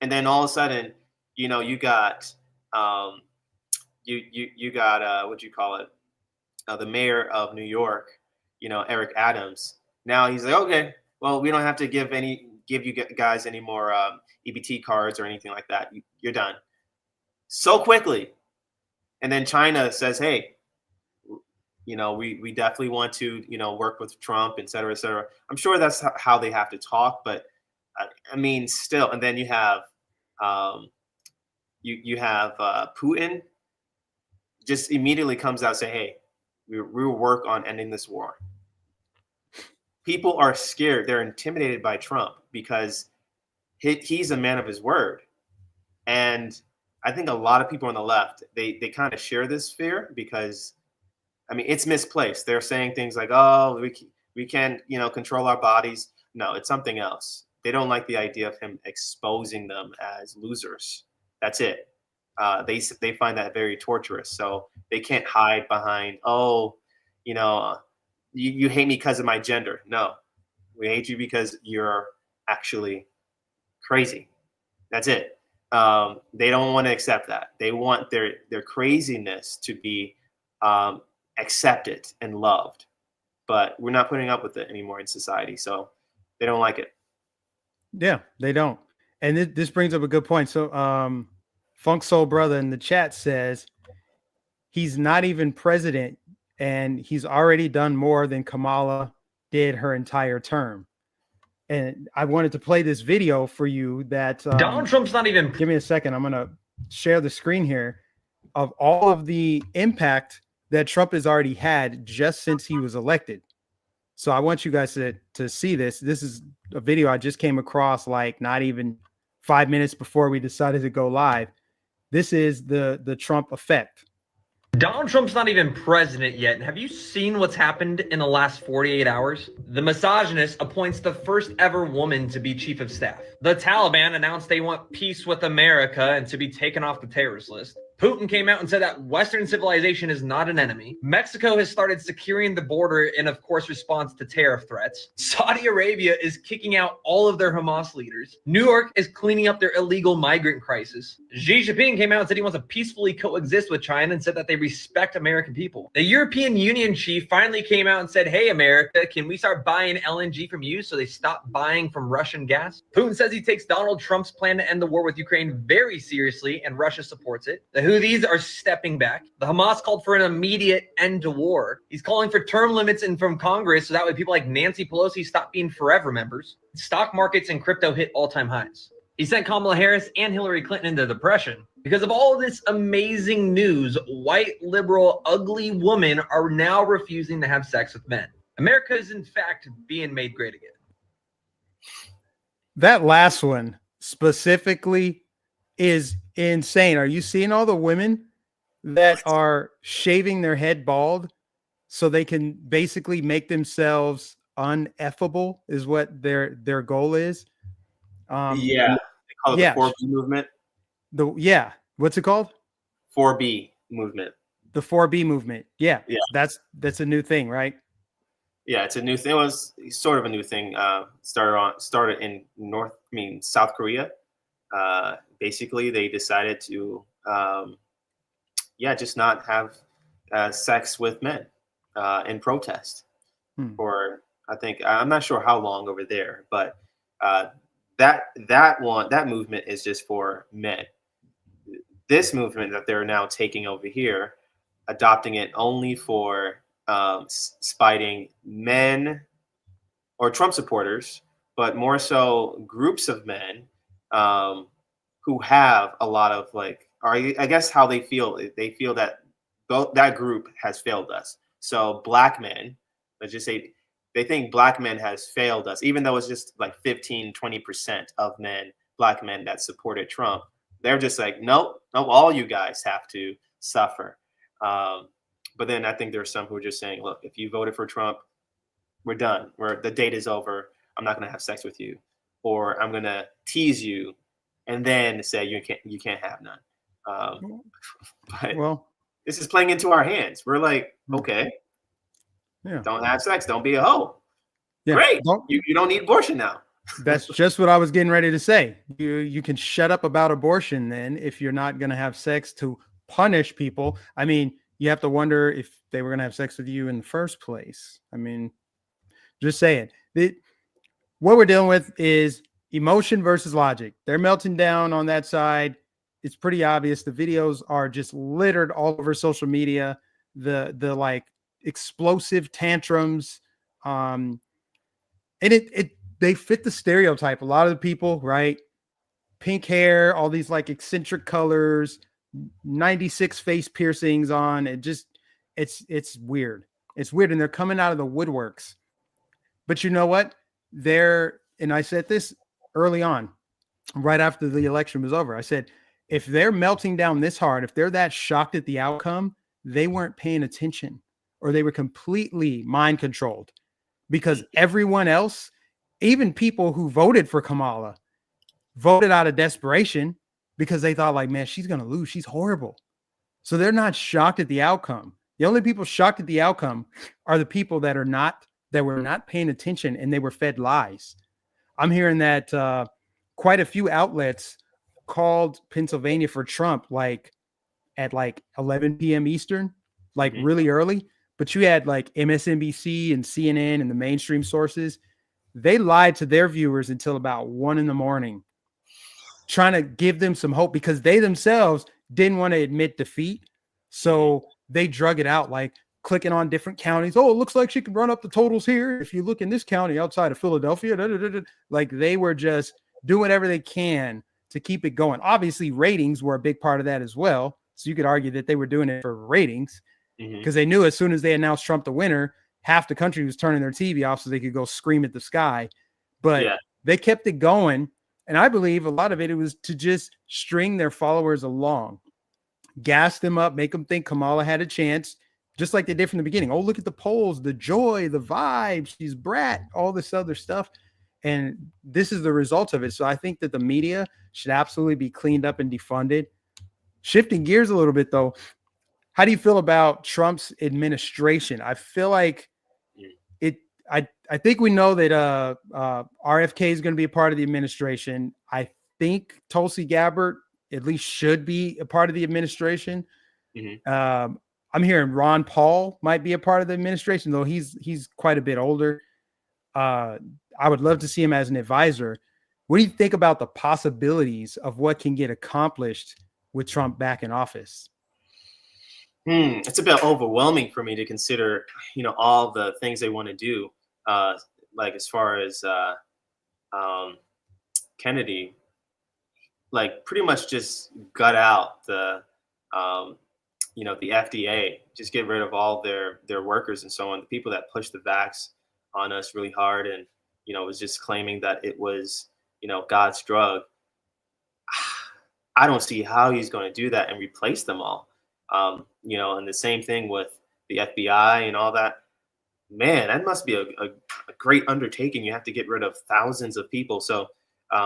And then all of a sudden, you got you got what you call it, the mayor of New York, Eric Adams. Now he's like, okay, well, we don't have to give you guys any more EBT cards or anything like that. You're done so quickly. And then China says, hey, we definitely want to work with Trump, et cetera, et cetera. I'm sure that's how they have to talk, but I mean, still, and then you have Putin just immediately comes out and say, hey, we will work on ending this war. People are scared. They're intimidated by Trump because he's a man of his word. And I think a lot of people on the left, they kind of share this fear because, I mean, it's misplaced. They're saying things like, oh, we can't, control our bodies. No, it's something else. They don't like the idea of him exposing them as losers. That's it. They find that very torturous. So they can't hide behind, you hate me because of my gender. No, we hate you because you're actually crazy. That's it. They don't want to accept that. They want their craziness to be accepted and loved. But we're not putting up with it anymore in society. So They don't like it. Yeah, they don't. And this brings up a good point. So Funk Soul Brother in the chat says he's not even president and he's already done more than Kamala did her entire term. And I wanted to play this video for you that Donald Trump's not even. give me a second. I'm going to share the screen here of all of the impact that Trump has already had just since he was elected. So I want you guys to see this. This is a video I just came across like not even 5 minutes before we decided to go live. This is the Trump effect. Donald Trump's not even president yet. Have you seen what's happened in the last 48 hours? The misogynist appoints the first ever woman to be chief of staff. The Taliban announced they want peace with America and to be taken off the terrorist list. Putin came out and said that Western civilization is not an enemy. Mexico has started securing the border in, of course, response to tariff threats. Saudi Arabia is kicking out all of their Hamas leaders. New York is cleaning up their illegal migrant crisis. Xi Jinping came out and said he wants to peacefully coexist with China and said that they respect American people. The European Union chief finally came out and said, hey, America, can we start buying LNG from you so they stop buying from Russian gas? Putin says he takes Donald Trump's plan to end the war with Ukraine very seriously, and Russia supports it. The Houthis are stepping back. The Hamas called for an immediate end to war. He's calling for term limits in from Congress so that way people like Nancy Pelosi stop being forever members. Stock markets and crypto hit all-time highs. He sent Kamala Harris and Hillary Clinton into depression. Because of all of this amazing news, white, liberal, ugly women are now refusing to have sex with men. America is, in fact, being made great again. That last one specifically is insane. Are you seeing all the women that are shaving their head bald so they can basically make themselves uneffable is what their goal is? They call it the 4B movement. What's it called? 4B movement. The 4B movement. Yeah. That's a new thing, right? Yeah, it's a new thing. It was sort of a new thing. Started in South Korea. Basically, they decided to, just not have sex with men in protest for, I think, I'm not sure how long over there, but that movement is just for men. This movement that they're now taking over here, adopting it only for spiting men or Trump supporters, but more so groups of men who have a lot of I guess how they feel that that group has failed us. So black men, let's just say they think black men has failed us, even though it's just like 15-20% of black men that supported Trump. They're just like, nope, all you guys have to suffer. But then I think there's some who are just saying, look, if you voted for Trump, we're done. The date is over. I'm not going to have sex with you, or I'm going to tease you and then say you can't have none. But this is playing into our hands. We're like, okay, don't have sex. Don't be a hoe. Yeah. Great. You don't need abortion now. That's just what I was getting ready to say. You can shut up about abortion then if you're not going to have sex to punish people. I mean, you have to wonder if they were going to have sex with you in the first place. I mean, just saying. What we're dealing with is emotion versus logic. They're melting down on that side. It's pretty obvious. The videos are just littered all over social media. The like explosive tantrums. And they fit the stereotype. A lot of the people, right? Pink hair, all these like eccentric colors, 96 face piercings on. It's weird. It's weird. And they're coming out of the woodworks. But you know what? And I said this early on, right after the election was over. I said, if they're melting down this hard, if they're that shocked at the outcome, they weren't paying attention, or they were completely mind controlled, because everyone else, even people who voted for Kamala, voted out of desperation because they thought like, man, she's going to lose. She's horrible. So they're not shocked at the outcome. The only people shocked at the outcome are the people that were not paying attention, and they were fed lies. I'm hearing that quite a few outlets called Pennsylvania for Trump like at like 11 p.m. Eastern, like really early. But you had like MSNBC and CNN and the mainstream sources. they lied to their viewers until about 1 a.m, trying to give them some hope because they themselves didn't want to admit defeat. So they drug it out, like clicking on different counties. Oh, it looks like she can run up the totals here. If you look in this county outside of Philadelphia, like they were just doing whatever they can to keep it going. Obviously, ratings were a big part of that as well. So you could argue that they were doing it for ratings because they knew as soon as they announced Trump the winner, half the country was turning their TV off so they could go scream at the sky. But they kept it going. And I believe a lot of it was to just string their followers along, gas them up, make them think Kamala had a chance, just like they did from the beginning. Oh, look at the polls, the joy, the vibe, she's brat, all this other stuff. And this is the result of it. So I think that the media should absolutely be cleaned up and defunded. Shifting gears a little bit, though, how do you feel about Trump's administration? I feel like I think we know that RFK is going to be a part of the administration. I think Tulsi Gabbard at least should be a part of the administration. I'm hearing Ron Paul might be a part of the administration, though he's quite a bit older. I would love to see him as an advisor. What do you think about the possibilities of what can get accomplished with Trump back in office? It's a bit overwhelming for me to consider, all the things they want to do. Like as far as Kennedy, like pretty much just gut out the FDA, just get rid of all their workers and so on, the people that pushed the vax on us really hard and, was just claiming that it was, God's drug. I don't see how he's going to do that and replace them all. And the same thing with the FBI and all that. Man, that must be a great undertaking. You have to get rid of thousands of people. So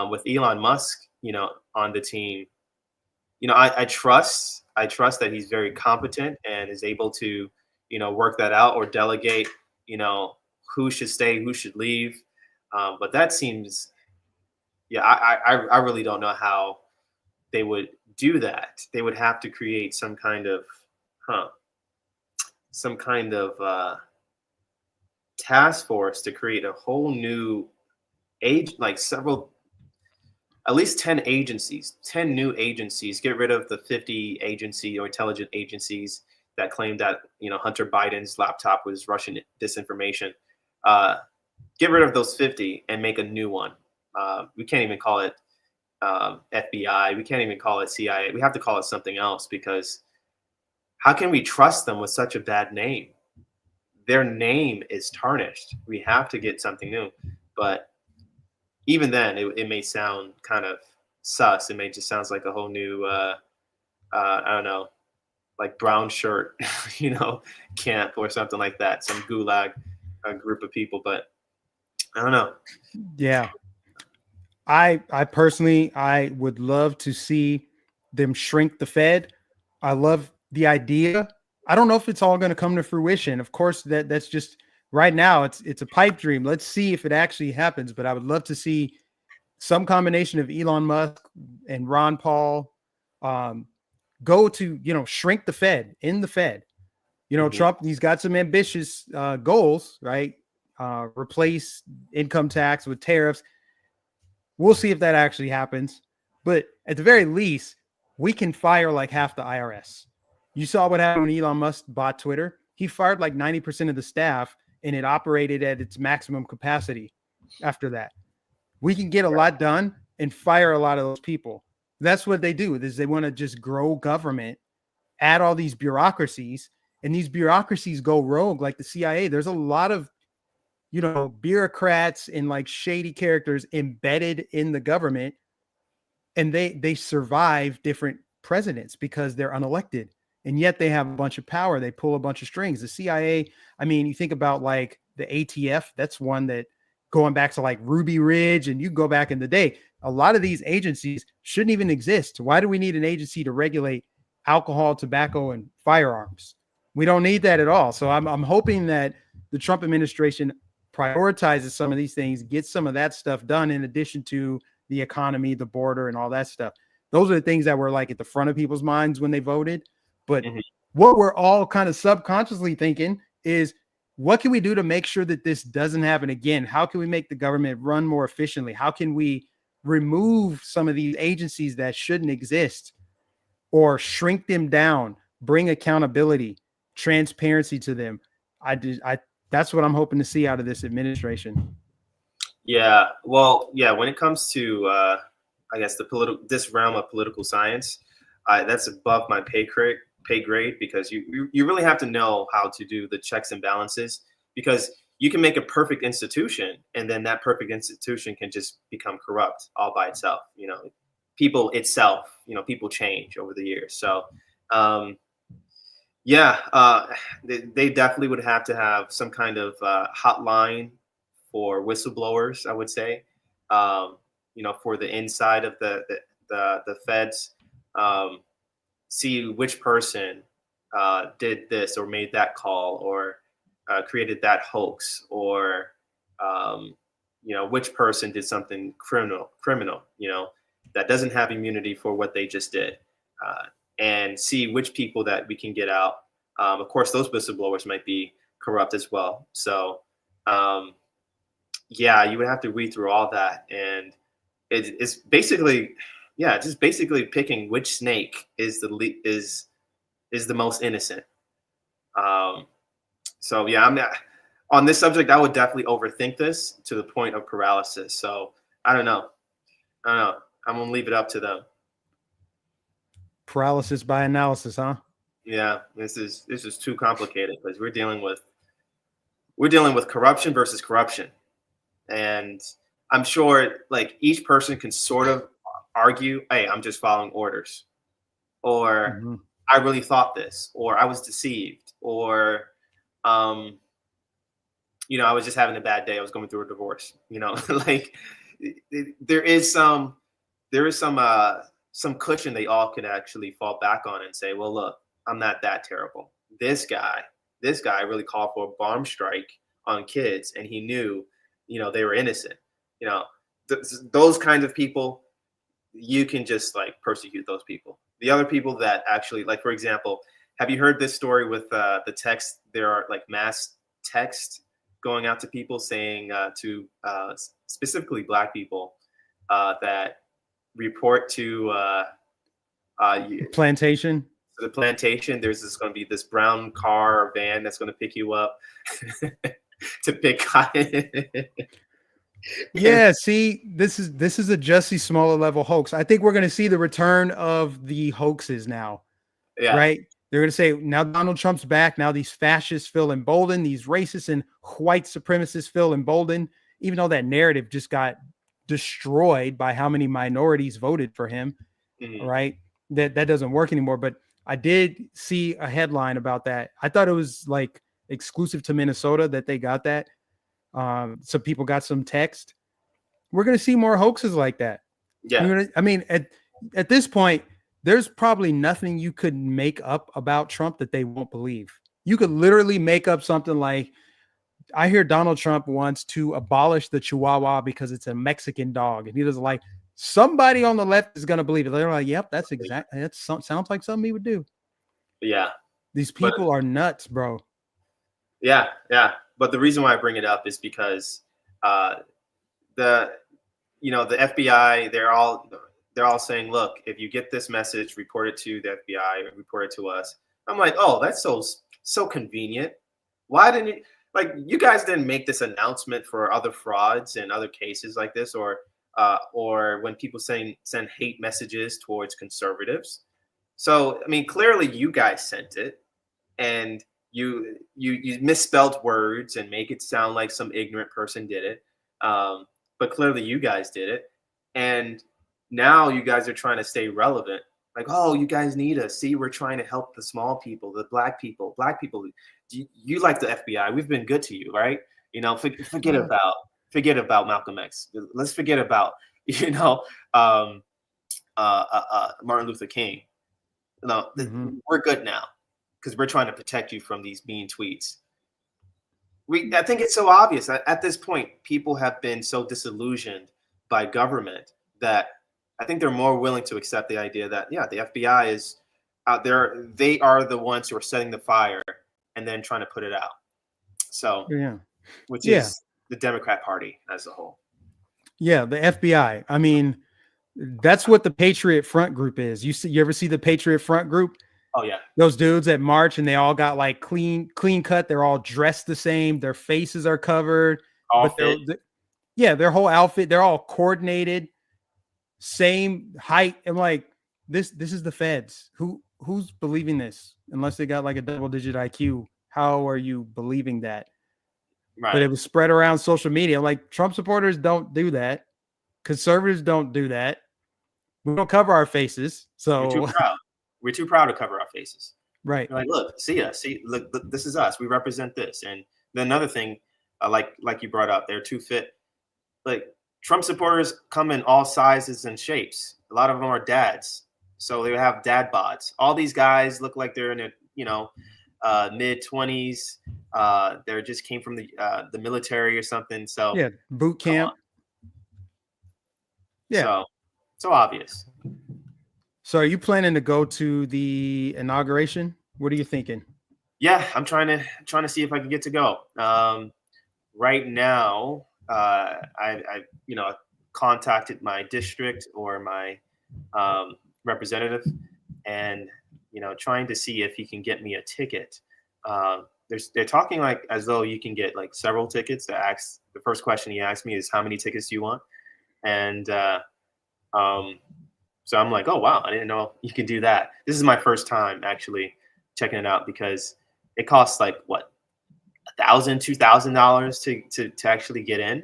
with Elon Musk, on the team, I trust that he's very competent and is able to, work that out or delegate, who should stay, who should leave. But that seems, I really don't know how they would do that. They would have to create some kind of task force to create a whole new at least 10 agencies, 10 new agencies, get rid of the 50 agency or intelligent agencies that claimed that, Hunter Biden's laptop was Russian disinformation. Get rid of those 50 and make a new one. We can't even call it FBI. We can't even call it CIA. We have to call it something else because how can we trust them with such a bad name? Their name is tarnished. We have to get something new. But even then, it may sound kind of sus. It may just sound like a whole new, I don't know, like brown shirt, camp or something like that. Some gulag group of people. But I don't know. Yeah. I personally, I would love to see them shrink the Fed. I love the idea. I don't know if it's all going to come to fruition. Of course, that's just right now. It's a pipe dream. Let's see if it actually happens. But I would love to see some combination of Elon Musk and Ron Paul go to shrink the Fed in the Fed. Trump, he's got some ambitious goals, right? Replace income tax with tariffs. We'll see if that actually happens. But at the very least, we can fire like half the IRS. You saw what happened when Elon Musk bought Twitter. He fired like 90% of the staff and it operated at its maximum capacity after that. We can get a lot done and fire a lot of those people. That's what they do, is they want to just grow government, add all these bureaucracies, and these bureaucracies go rogue like the CIA. There's a lot of bureaucrats and like shady characters embedded in the government, and they survive different presidents because they're unelected. And yet they have a bunch of power. They pull a bunch of strings. The CIA, I mean, you think about like the ATF, that's one that going back to like Ruby Ridge, and you go back in the day, a lot of these agencies shouldn't even exist. Why do we need an agency to regulate alcohol, tobacco, and firearms? We don't need that at all. So I'm hoping that the Trump administration prioritizes some of these things, gets some of that stuff done in addition to the economy, the border, and all that stuff. Those are the things that were like at the front of people's minds when they voted. But what we're all kind of subconsciously thinking is what can we do to make sure that this doesn't happen again? How can we make the government run more efficiently? How can we remove some of these agencies that shouldn't exist or shrink them down, bring accountability, transparency to them? That's what I'm hoping to see out of this administration. Yeah, well, yeah. When it comes to, I guess this realm of political science, that's above my pay grade because you really have to know how to do the checks and balances, because you can make a perfect institution and then that perfect institution can just become corrupt all by itself. People change over the years. So, they definitely would have to have some kind of hotline for whistleblowers, I would say, for the inside of the feds, see which person did this or made that call or created that hoax, or which person did something criminal, that doesn't have immunity for what they just did, and see which people that we can get out. Of course, those whistleblowers might be corrupt as well. So, you would have to read through all that, and it's basically, just basically picking which snake is the most innocent. I'm not on this subject. I would definitely overthink this to the point of paralysis. So I don't know. I'm gonna leave it up to them. Paralysis by analysis, huh? Yeah, this is too complicated because we're dealing with corruption versus corruption. And I'm sure like each person can sort of argue, hey, I'm just following orders, or I really thought this, or I was deceived, or I was just having a bad day. I was going through a divorce. Like there is some cushion they all could actually fall back on and say, well, look, I'm not that terrible. This guy really called for a bomb strike on kids, and he knew, they were innocent. Those kinds of people, you can just like persecute those people. The other people that actually, like, for example, have you heard this story with the text? There are like mass text going out to people saying to specifically Black people that report to plantation. The plantation. There's going to be this brown car or van that's going to pick you up to pick cotton. Yeah, see, this is a Jussie Smollett level hoax. I think we're going to see the return of the hoaxes now. Yeah. Right? They're going to say, now Donald Trump's back. Now these fascists feel emboldened. These racists and white supremacists feel emboldened, even though that narrative just got destroyed by how many minorities voted for him. Right? That doesn't work anymore. But I did see a headline about that. I thought it was like exclusive to Minnesota that they got that. Some people got some text. We're going to see more hoaxes like that. Yeah. I mean, at this point, there's probably nothing you could make up about Trump that they won't believe. You could literally make up something like, I hear Donald Trump wants to abolish the Chihuahua because it's a Mexican dog. And he doesn't like, somebody on the left is going to believe it. They're like, yep, that sounds like something he would do. Yeah. These people are nuts, bro. Yeah. Yeah. But the reason why I bring it up is because the FBI, they're all saying, look, if you get this message, report it to the FBI, report it to us. I'm like, oh, that's so convenient. Why didn't you, like, you guys didn't make this announcement for other frauds and other cases like this, or when people send hate messages towards conservatives. So, I mean, clearly you guys sent it, and you misspelled words and make it sound like some ignorant person did it. But clearly you guys did it. And now you guys are trying to stay relevant. Like, oh, you guys need us. See, we're trying to help the small people, the Black people. You like the FBI. We've been good to you, right? Forget about Malcolm X. Let's forget about, Martin Luther King. No, we're good now because we're trying to protect you from these mean tweets. I think it's so obvious. At this point, people have been so disillusioned by government that I think they're more willing to accept the idea that, the FBI is out there. They are the ones who are setting the fire and then trying to put it out. So, Yeah. which Yeah. is the Democrat Party as a whole. Yeah. The FBI. I mean, that's what the Patriot Front group is. You ever see the Patriot Front group? Oh yeah, Those dudes that march and they all got like clean cut. They're all dressed the same. Their faces are covered, all but fit. yeah, their whole outfit, they're all coordinated, same height. And like this is the feds. Who's believing this? Unless they got like a double-digit IQ, how are you believing that? Right. But it was spread around social media. Like Trump supporters don't do that. Conservatives don't do that. We don't cover our faces. We're too So proud. We're too proud to cover our faces. right. You're like, look, see us. See, look, this is us. We represent this. And then another thing, like you brought up, they're too fit. Like Trump supporters come in all sizes and shapes. A lot of them are dads, so they have dad bods. All these guys look like they're in their mid-20s. They just came from the military or something. So Yeah, boot come camp. on. Yeah. So obvious. So are you planning to go to the inauguration? What are you thinking? Yeah, I'm trying to see if I can get to go. Right now, I contacted my district or my representative, and trying to see if he can get me a ticket. They're talking like as though you can get like several tickets. The first question he asked me is, how many tickets do you want? And so I'm like, oh wow, I didn't know you could do that. This is my first time actually checking it out, because it costs like what, $1,000, $2,000 to actually get in,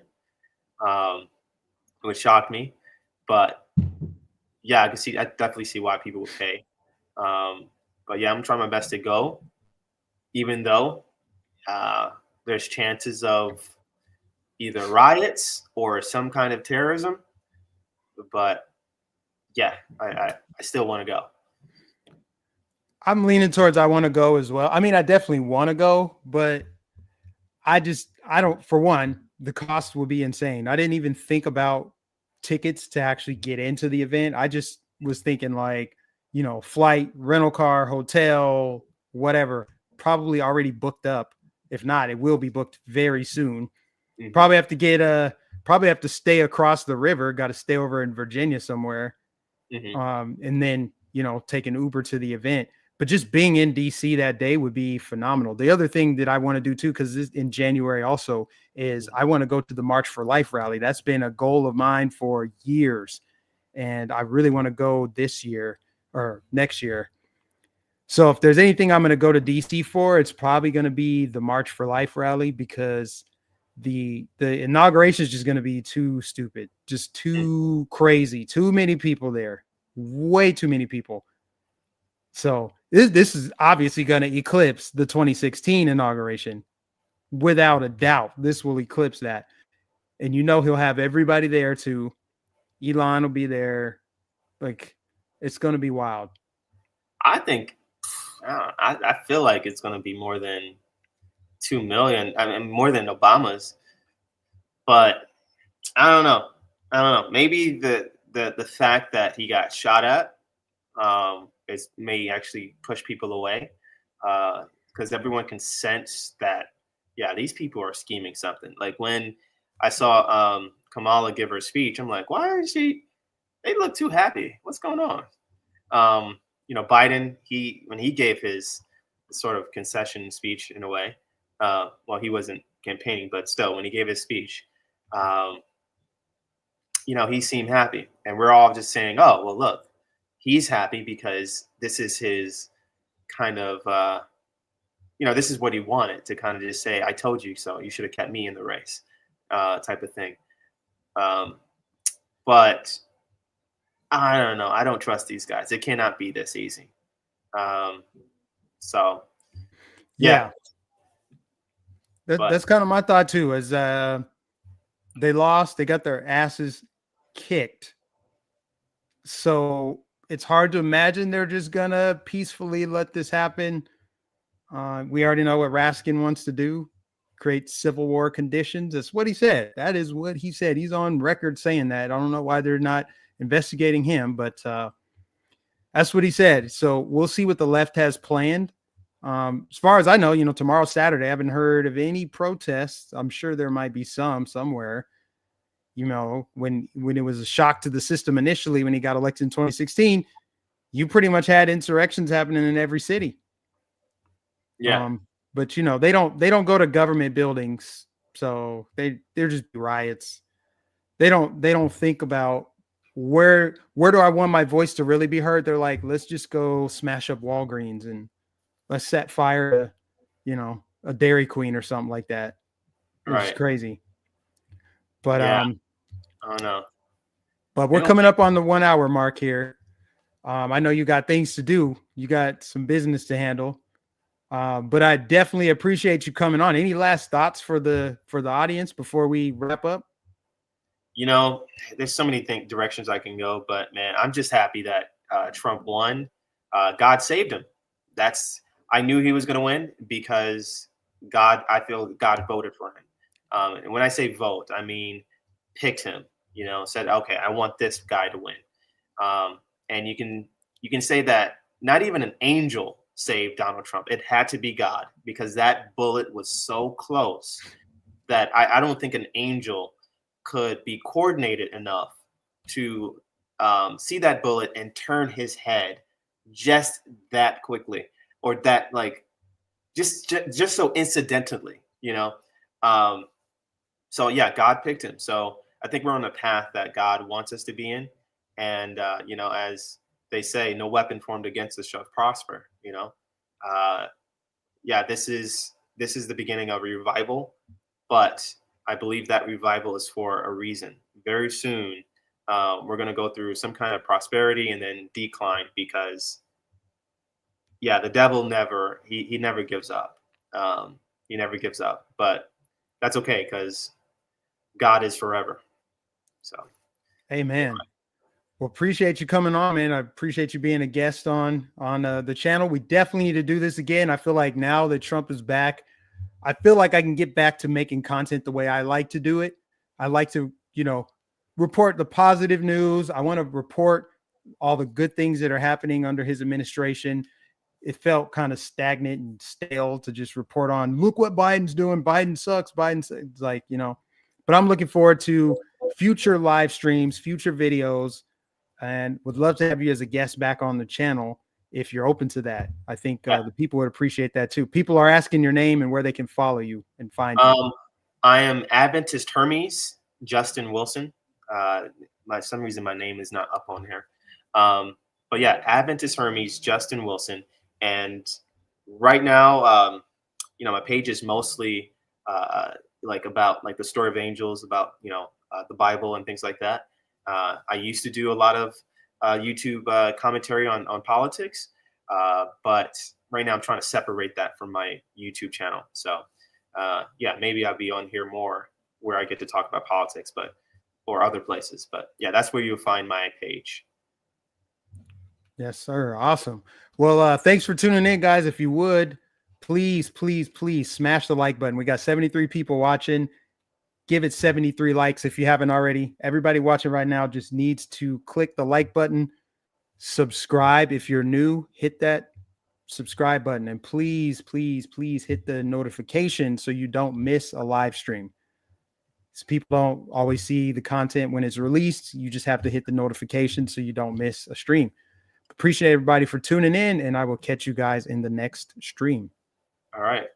which shocked me. But yeah, I definitely see why people would pay. But yeah, I'm trying my best to go, even though there's chances of either riots or some kind of terrorism. But yeah, I still want to go. I'm leaning towards I want to go as well. I mean, I definitely want to go, but I don't, for one, the cost will be insane. I didn't even think about tickets to actually get into the event. I just was thinking like, flight, rental car, hotel, whatever, probably already booked up. If not, it will be booked very soon. Mhm. Probably have to stay across the river. Got to stay over in Virginia somewhere. Mhm. And then, take an Uber to the event. But just being in DC that day would be phenomenal. The other thing that I want to do too, because in January also, is I want to go to the March for Life rally. That's been a goal of mine for years. And I really want to go this year or next year. So if there's anything I'm going to go to DC for, it's probably going to be the March for Life rally, because the inauguration is just going to be too stupid, just too crazy, too many people there, way too many people. So this is obviously going to eclipse the 2016 inauguration. Without a doubt, this will eclipse that. And he'll have everybody there too. Elon will be there. Like, it's going to be wild. I think, I feel like it's going to be more than 2 million. I mean, more than Obama's. But I don't know. Maybe the fact that he got shot at may actually push people away, because everyone can sense that, yeah, these people are scheming something. Like when I saw Kamala give her speech, I'm like, why is they look too happy? What's going on? Biden, when he gave his sort of concession speech in a way, well, he wasn't campaigning, but still, when he gave his speech, he seemed happy, and we're all just saying, oh, well, look, he's happy because this is his kind of, this is what he wanted, to kind of just say, I told you so, you should have kept me in the race, type of thing. But I don't know. I don't trust these guys. It cannot be this easy. So, yeah. That's kind of my thought too, is they lost, they got their asses kicked. So it's hard to imagine they're just gonna peacefully let this happen. We already know what Raskin wants to do, create civil war conditions. That's what he said. That is what he said. He's on record saying that. I don't know why they're not investigating him, but that's what he said. So we'll see what the left has planned. As far as I know, tomorrow's Saturday. I haven't heard of any protests. I'm sure there might be some somewhere. When it was a shock to the system initially when he got elected in 2016, you pretty much had insurrections happening in every city. Yeah. But they don't go to government buildings, so they're just riots. They don't think about where do I want my voice to really be heard. They're like, let's just go smash up Walgreens and let's set fire to, a Dairy Queen or something like that. It's Right. crazy. But Yeah. Oh no. but we're coming up on the 1 hour mark here. I know you got things to do. You got some business to handle. But I definitely appreciate you coming on. Any last thoughts for the audience before we wrap up? There's so many directions I can go, but man, I'm just happy that Trump won. God saved him. I knew he was going to win because I feel God voted for him. And when I say vote, I mean picked him. Said, okay, I want this guy to win. And you can say that not even an angel saved Donald Trump. It had to be God, because that bullet was so close that I don't think an angel could be coordinated enough to see that bullet and turn his head just that quickly, or that just so incidentally, So yeah, God picked him. So I think we're on a path that God wants us to be in, and as they say, no weapon formed against us shall prosper. Yeah, this is the beginning of a revival, but I believe that revival is for a reason. Very soon, we're going to go through some kind of prosperity and then decline, because yeah, the devil never gives up. He never gives up, but that's okay, because God is forever. So, amen. Well, appreciate you coming on, man. I appreciate you being a guest on the channel. We definitely need to do this again. I feel like now that Trump is back, I feel like I can get back to making content the way I like to do it. I like to, report the positive news. I want to report all the good things that are happening under his administration. It felt kind of stagnant and stale to just report on, look what Biden's doing. Biden sucks. Biden's but I'm looking forward to future live streams, future videos, and would love to have you as a guest back on the channel if you're open to that. I think the people would appreciate that too. People are asking your name and where they can follow you and find you. I am Adventist Hermes Justin Wilson. Some reason my name is not up on here. But yeah, Adventist Hermes Justin Wilson. And right now, my page is mostly about the story of angels, about the Bible and things like that. I used to do a lot of YouTube commentary on politics, but right now I'm trying to separate that from my YouTube channel. So yeah, maybe I'll be on here more where I get to talk about politics, or other places. But yeah, that's where you'll find my page. Yes, sir. Awesome. Well, thanks for tuning in, guys. If you would, please smash the like button. We got 73 people watching. Give it 73 likes if you haven't already. Everybody watching right now just needs to click the like button. Subscribe if you're new. Hit that subscribe button, and please hit the notification so you don't miss a live stream. So people don't always see the content when it's released. You just have to hit the notification so you don't miss a stream. Appreciate everybody for tuning in, and I will catch you guys in the next stream. All right.